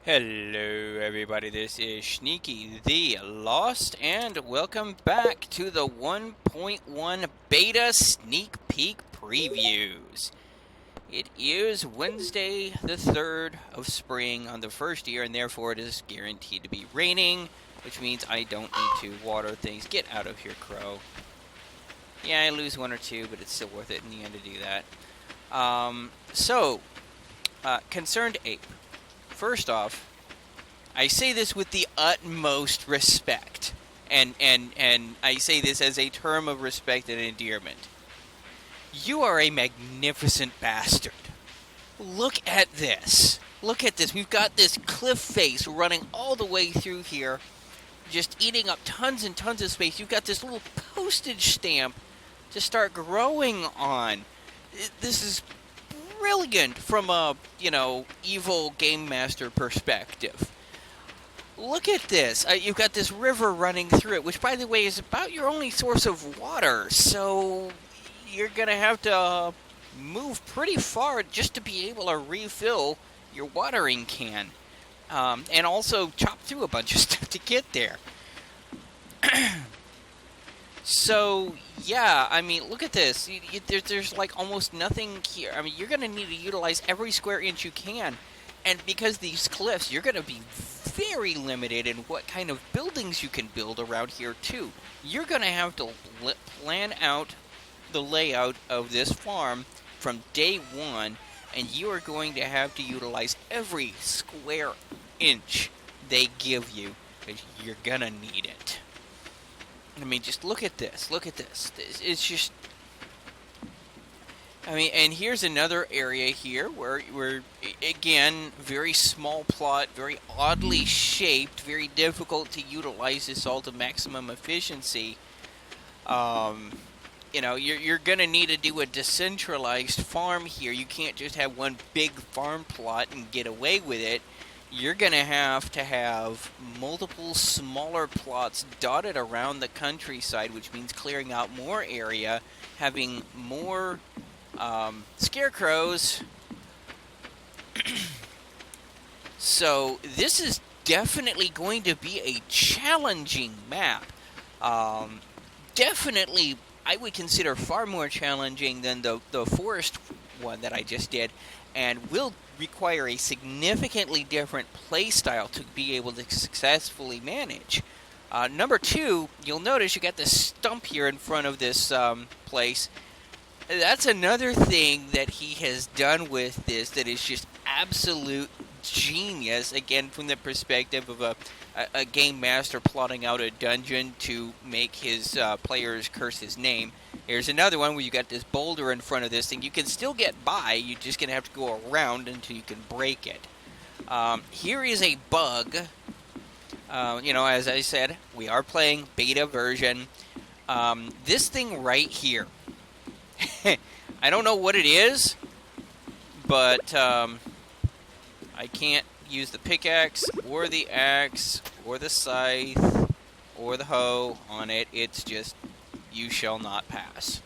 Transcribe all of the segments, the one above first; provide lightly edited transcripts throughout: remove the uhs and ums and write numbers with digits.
Hello everybody, this is Sneaky the Lost, and welcome back to the 1.1 beta sneak peek previews. It is Wednesday the 3rd of spring on the first year, and therefore it is guaranteed to be raining, which means I don't need to water things. Get out of here, Crow. Yeah, I lose one or two, but it's still worth it in the end to do that. Concerned Ape. First off, I say this with the utmost respect, and I say this as a term of respect and endearment. You are a magnificent bastard. Look at this. Look at this. We've got this cliff face running all the way through here, just eating up tons and tons of space. You've got this little postage stamp to start growing on. This is brilliant from a, evil game master perspective. Look at this. You've got this river running through it, which, by the way, is about your only source of water. So you're going to have to move pretty far just to be able to refill your watering can. And also chop through a bunch of stuff to get there. So, yeah, I mean, look at this. There's like almost nothing here. I mean, you're going to need to utilize every square inch you can. And because these cliffs, you're going to be very limited in what kind of buildings you can build around here, too. You're going to have to plan out the layout of this farm from day one, and you are going to have to utilize every square inch they give you, because you're going to need it. I mean, just look at this. Look at this. It's just... I mean, and here's another area here where again, very small plot, very oddly shaped, very difficult to utilize this all to maximum efficiency. You're going to need to do a decentralized farm here. You can't just have one big farm plot and get away with it. You're going to have multiple smaller plots dotted around the countryside, which means clearing out more area, having more scarecrows. So this is definitely going to be a challenging map. Definitely, I would consider far more challenging than the forest one that I just did, and will require a significantly different play style to be able to successfully manage. Number two, you'll notice you got this stump here in front of this place. That's another thing that he has done with this that is just absolute genius, again, from the perspective of a game master plotting out a dungeon to make his players curse his name. Here's another one where you got this boulder in front of this thing. You can still get by, you're just going to have to go around until you can break it. Here is a bug. As I said, we are playing beta version. This thing right here. I don't know what it is, but I can't use the pickaxe or the axe or the scythe or the hoe on it. It's just, you shall not pass.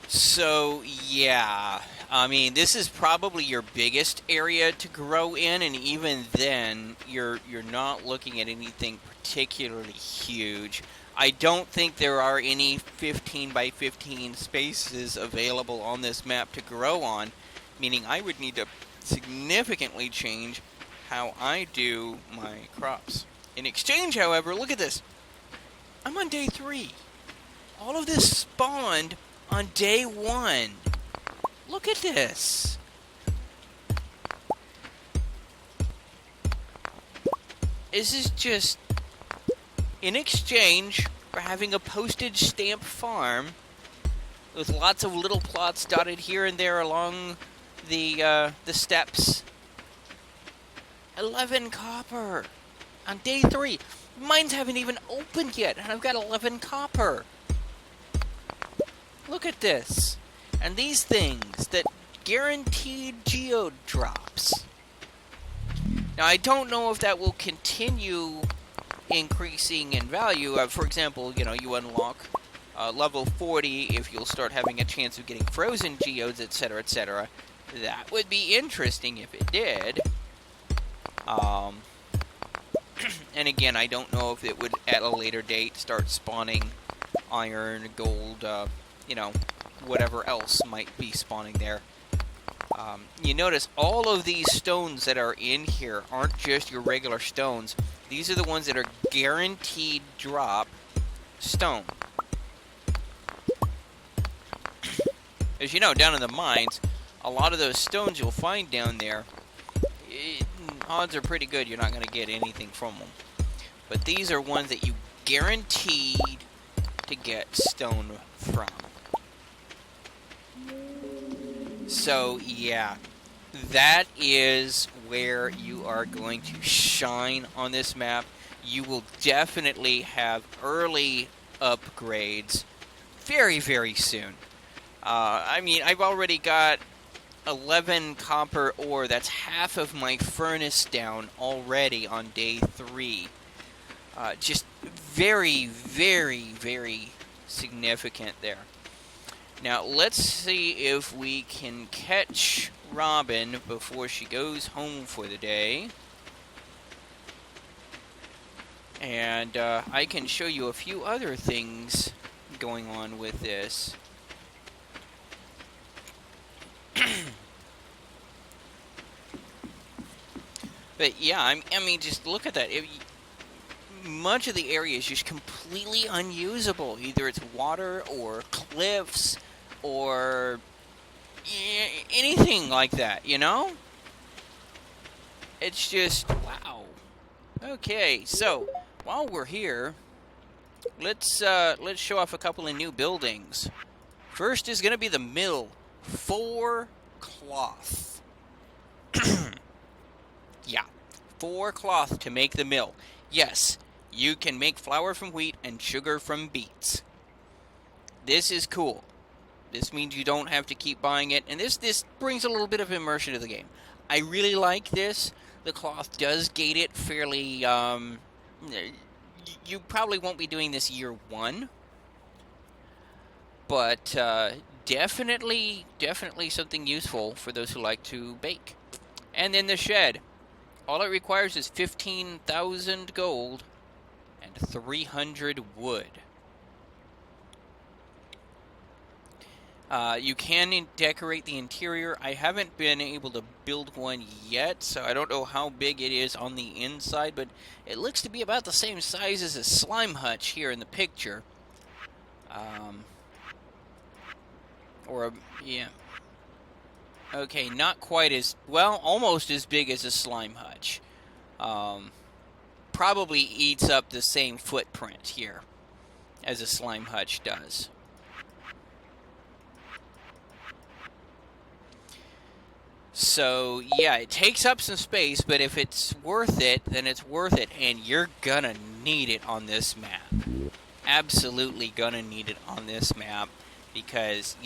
So, yeah, I mean, this is probably your biggest area to grow in, and even then, you're not looking at anything particularly huge. I don't think there are any 15 by 15 spaces available on this map to grow on, meaning I would need to significantly change how I do my crops. In exchange, however, look at this. I'm on day 3. All of this spawned on day 1. Look at this. This is just... in exchange for having a postage stamp farm with lots of little plots dotted here and there along the steps. 11 copper on day 3. Mines haven't even opened yet, and I've got 11 copper. Look at this. And these things that guaranteed geode drops. Now, I don't know if that will continue increasing in value. For example, you unlock level 40 if you'll start having a chance of getting frozen geodes, etc., etc. That would be interesting if it did. Um, and again, I don't know if it would, at a later date, start spawning iron, gold, you know, whatever else might be spawning there. You notice all of these stones that are in here aren't just your regular stones. These are the ones that are guaranteed drop stone. As you know, down in the mines, a lot of those stones you'll find down there, odds are pretty good you're not going to get anything from them. But these are ones that you guaranteed to get stone from. So, yeah, that is where you are going to shine on this map. You will definitely have early upgrades very, very soon. I mean, I've already got 11 copper ore. That's half of my furnace down already on day 3. Just very, very, very significant there. Now, let's see if we can catch Robin before she goes home for the day. And I can show you a few other things going on with this. But yeah, I mean, just look at that. Much of the area is just completely unusable. Either it's water or cliffs or anything like that, you know? It's just, wow. Okay, so while we're here, let's show off a couple of new buildings. First is going to be the mill. 4 cloth. Yeah, 4 cloth to make the mill. Yes, you can make flour from wheat and sugar from beets. This is cool. This means you don't have to keep buying it, and this brings a little bit of immersion to the game. I really like this. The cloth does gate it fairly. You probably won't be doing this year 1, but definitely something useful for those who like to bake. And then the shed. All it requires is 15,000 gold and 300 wood. You can decorate the interior. I haven't been able to build one yet, so I don't know how big it is on the inside, but it looks to be about the same size as a slime hutch here in the picture. Yeah. Okay, not quite as, well, almost as big as a slime hutch. Probably eats up the same footprint here as a slime hutch does. So, yeah, it takes up some space, but if it's worth it, then it's worth it, and you're gonna need it on this map. Absolutely gonna need it on this map, because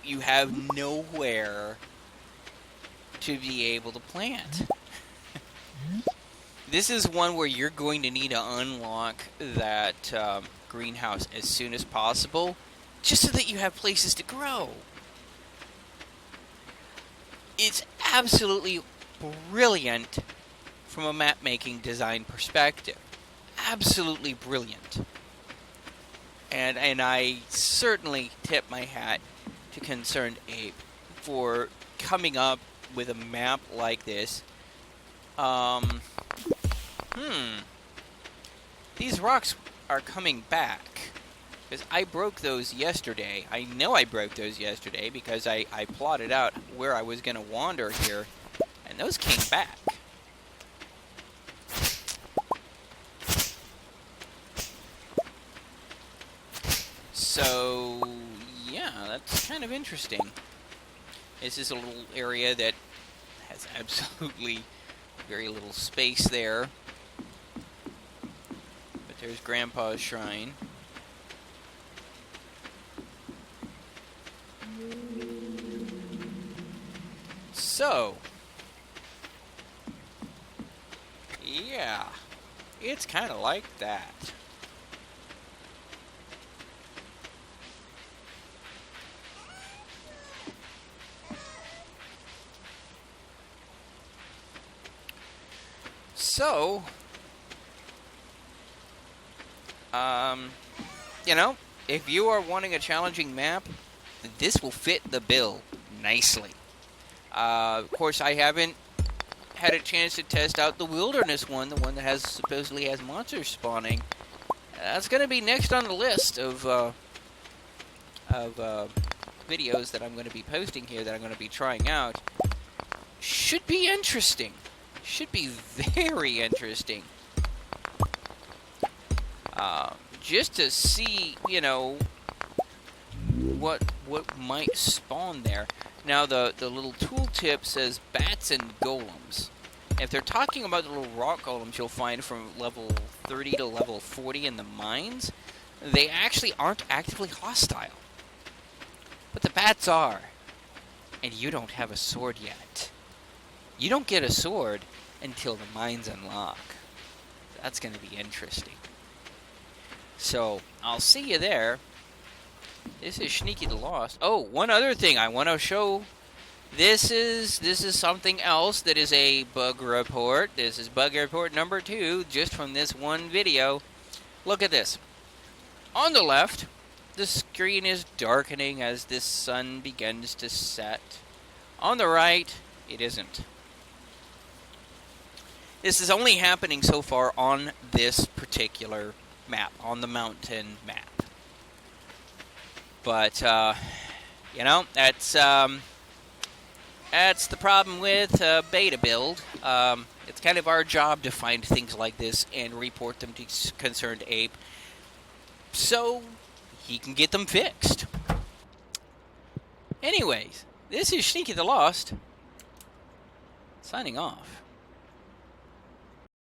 you have nowhere to be able to plant. This is one where you're going to need to unlock that greenhouse as soon as possible, just so that you have places to grow. It's absolutely brilliant from a map-making design perspective. Absolutely brilliant. And I certainly tip my hat to Concerned Ape for coming up with a map like this. These rocks are coming back. Because I broke those yesterday. I know I broke those yesterday because I plotted out where I was going to wander here. And those came back. So, yeah, that's kind of interesting. This is a little area that has absolutely very little space there. But there's Grandpa's shrine. So, yeah, it's kind of like that. So, you know, if you are wanting a challenging map, this will fit the bill nicely. Of course, I haven't had a chance to test out the wilderness one, the one that has supposedly has monsters spawning. That's going to be next on the list of videos that I'm going to be posting here that I'm going to be trying out. Should be interesting. Should be very interesting. Just to see, you know, what might spawn there. Now, the little tooltip says bats and golems. If they're talking about the little rock golems you'll find from level 30 to level 40 in the mines, they actually aren't actively hostile. But the bats are. And you don't have a sword yet. You don't get a sword until the mines unlock. That's going to be interesting. So, I'll see you there. This is Sneaky the Lost. Oh, one other thing I want to show. This is something else that is a bug report. This is bug report number 2, just from this one video. Look at this. On the left, the screen is darkening as the sun begins to set. On the right, it isn't. This is only happening so far on this particular map, on the mountain map. But, you know, that's the problem with beta build. It's kind of our job to find things like this and report them to Concerned Ape so he can get them fixed. Anyways, this is Sneaky the Lost, signing off.